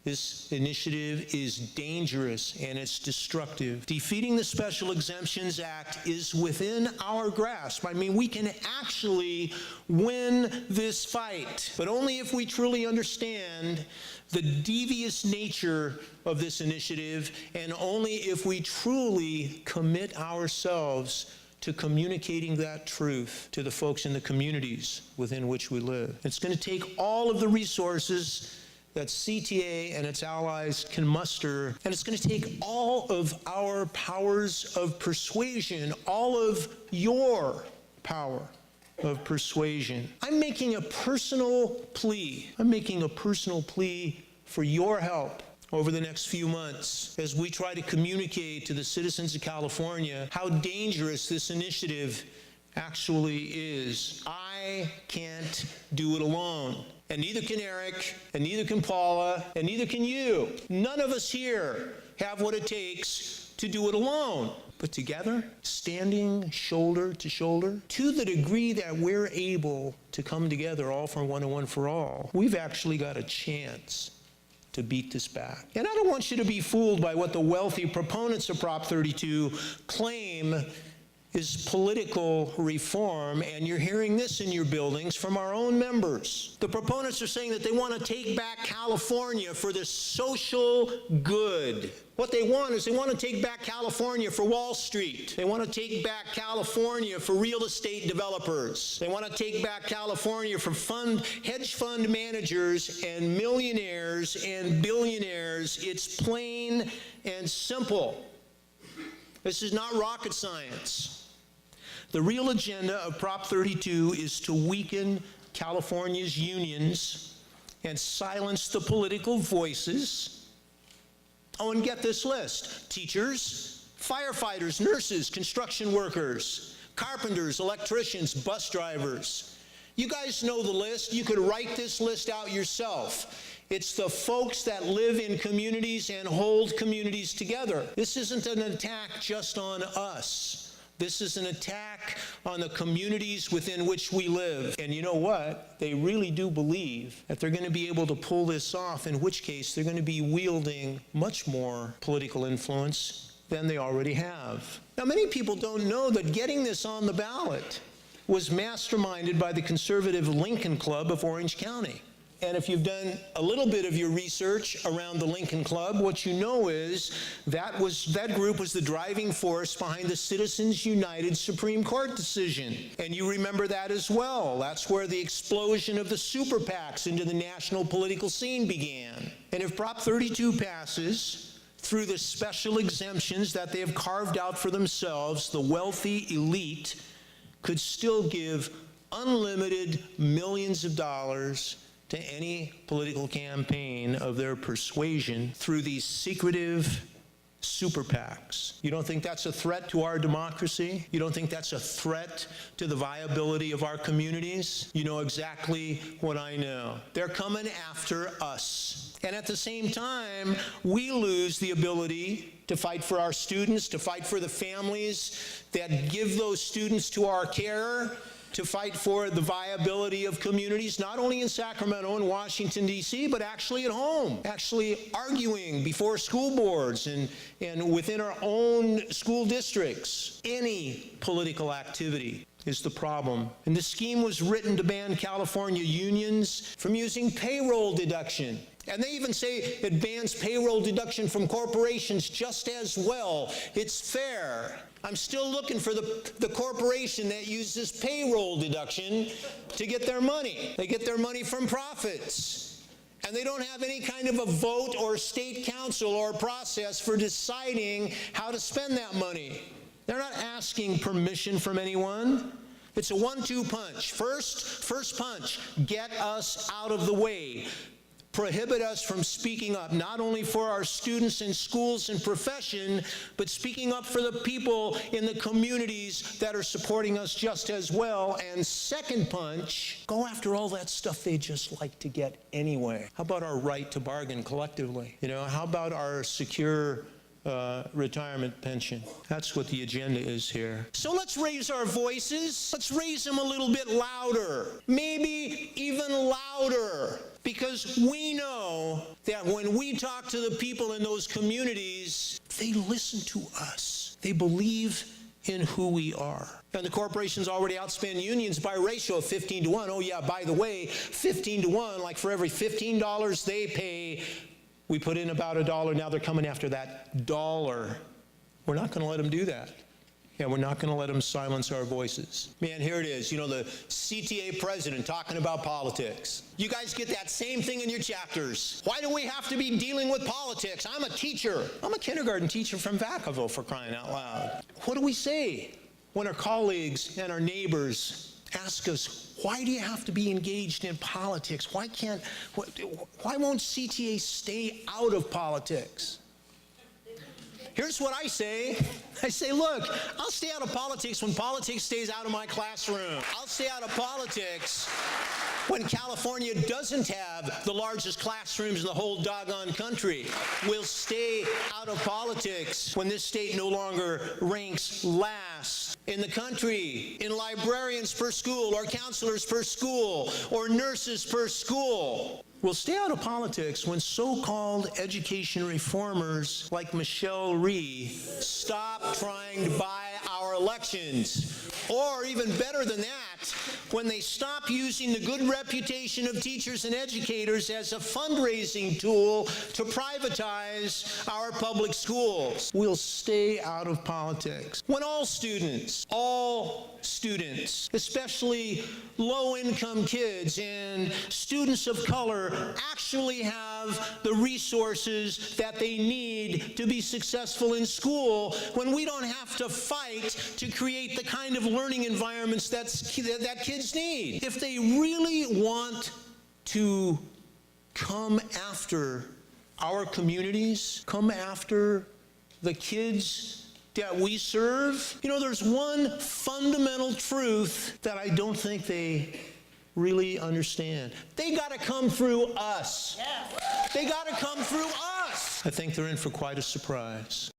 This initiative is dangerous and it's destructive. Defeating the Special Exemptions Act is within our grasp. I mean, we can actually win this fight, but only if we truly understand the devious nature of this initiative, and only if we truly commit ourselves to communicating that truth to the folks in the communities within which we live. It's going to take all of the resources that CTA and its allies can muster, and it's going to take all of our powers of persuasion, all of your power of persuasion. I'm making a personal plea. I'm making a personal plea for your help over the next few months as we try to communicate to the citizens of California how dangerous this initiative actually is. I can't do it alone. And neither can Eric, and neither can Paula, and neither can you. None of us here have what it takes to do it alone. But together, standing shoulder to shoulder, to the degree that we're able to come together all for one and one for all, we've actually got a chance to beat this back. And I don't want you to be fooled by what the wealthy proponents of Prop 32 claim is political reform, and you're hearing this in your buildings from our own members. The proponents are saying that they want to take back California for the social good. What they want is they want to take back California for Wall Street. They want to take back California for real estate developers. They want to take back California for hedge fund managers and millionaires and billionaires. It's plain and simple. This is not rocket science. The real agenda of Prop 32 is to weaken California's unions and silence the political voices. Oh, and get this list: teachers, firefighters, nurses, construction workers, carpenters, electricians, bus drivers. You guys know the list. You could write this list out yourself. It's the folks that live in communities and hold communities together. This isn't an attack just on us. This is an attack on the communities within which we live. And you know what? They really do believe that they're going to be able to pull this off, in which case they're going to be wielding much more political influence than they already have. Now, many people don't know that getting this on the ballot was masterminded by the conservative Lincoln Club of Orange County. And if you've done a little bit of your research around the Lincoln Club, what you know is that group was the driving force behind the Citizens United Supreme Court decision. And you remember that as well. That's where the explosion of the super PACs into the national political scene began. And if Prop 32 passes, through the special exemptions that they have carved out for themselves, the wealthy elite could still give unlimited millions of dollars to any political campaign of their persuasion through these secretive super PACs. You don't think that's a threat to our democracy? You don't think that's a threat to the viability of our communities? You know exactly what I know. They're coming after us. And at the same time, we lose the ability to fight for our students, to fight for the families that give those students to our care, to fight for the viability of communities, not only in Sacramento and Washington, D.C., but actually at home, actually arguing before school boards and within our own school districts. Any political activity is the problem. And the scheme was written to ban California unions from using payroll deduction. And they even say it bans payroll deduction from corporations just as well. It's fair. I'm still looking for the corporation that uses payroll deduction to get their money. They get their money from profits. And they don't have any kind of a vote or state council or process for deciding how to spend that money. They're not asking permission from anyone. It's a 1-2 punch. First punch, get us out of the way. Prohibit us from speaking up, not only for our students in schools and profession, but speaking up for the people in the communities that are supporting us just as well. And second punch, go after all that stuff they just like to get anyway. How about our right to bargain collectively? How about our secure retirement pension. That's what the agenda is here. So let's raise our voices. Let's raise them a little bit louder, maybe even louder, because we know that when we talk to the people in those communities, they listen to us. They believe in who we are. And the corporations already outspend unions by a ratio of 15 to 1. Oh yeah, by the way, 15 to 1, like for every $15 they pay, we put in about $1. Now they're coming after that dollar. We're not going to let them do that. Yeah, we're not going to let them silence our voices. Man, here it is. You know, the CTA president talking about politics. You guys get that same thing in your chapters. Why do we have to be dealing with politics? I'm a teacher. I'm a kindergarten teacher from Vacaville, for crying out loud. What do we say when our colleagues and our neighbors ask us, why do you have to be engaged in politics? Why won't CTA stay out of politics? Here's what I say. I say, look, I'll stay out of politics when politics stays out of my classroom. I'll stay out of politics when California doesn't have the largest classrooms in the whole doggone country. We'll stay out of politics when this state no longer ranks last in the country in librarians per school, or counselors per school, or nurses per school. We'll stay out of politics when so-called education reformers like Michelle Rhee stop trying to buy our elections. Or even better than that, when they stop using the good reputation of teachers and educators as a fundraising tool to privatize our public schools. We'll stay out of politics when all students, especially low-income kids and students of color, actually have the resources that they need to be successful in school, when we don't have to fight to create the kind of learning environments that kids need. If they really want to come after our communities, come after the kids that we serve, you know, there's one fundamental truth that I don't think they really understand. They got to come through us. They got to come through us. I think they're in for quite a surprise.